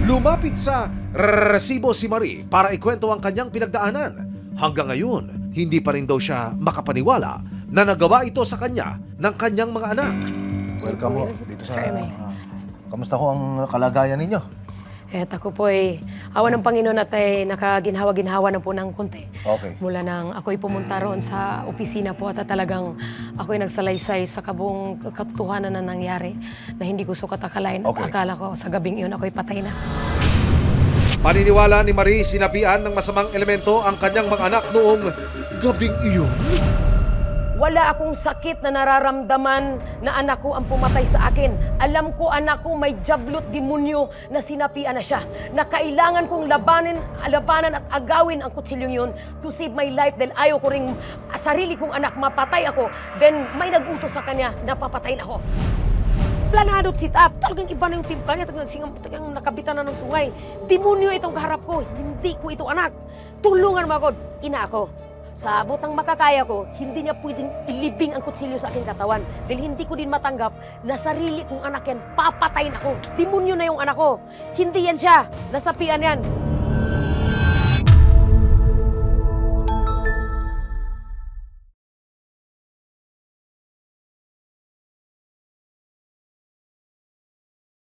Lumapit sa resibo si Marie para ikwento ang kanyang pinagdaanan. Hanggang ngayon, hindi pa rin daw siya makapaniwala na nagawa ito sa kanya ng kanyang mga anak. Welcome ho dito sa... Sir May. Kamusta ho ang kalagayan ninyo? Ako po ay awa ng Panginoon at ay nakaginhawa-ginhawa na po ng konti. Okay. Mula nang ako'y pumunta roon sa opisina po at talagang ako'y nagsalaysay sa kabuong katotohanan na nangyari na hindi ko sukat akalain. Okay. Akala ko sa gabing iyon ako'y patay na. Paniniwala ni Marie sinapian ng masamang elemento ang kanyang mga anak noong gabing iyon. Wala akong sakit na nararamdaman na anak ko ang pumatay sa akin. Alam ko anak ko may jablot demonyo na sinapian na siya. Na kailangan kong labanan at agawin ang kutsilyong yun to save my life dahil ayaw ko ring sarili kong anak mapatay ako. Then may nag-utos sa kanya na papatayin ako. Planado sit up. Talagang iba na yung timpla niya. Talagang nakabitan na ng sungay. Demonyo itong kaharap ko. Hindi ko ito anak. Tulungan mo ako. Ina ako. Sa abot ng makakaya ko, hindi niya pwedeng ilibing ang kutsilyo sa aking katawan dahil hindi ko din matanggap na sarili kong anak yan, papatayin ako. Demonyo na yung anak ko. Hindi yan siya. Nasapian yan.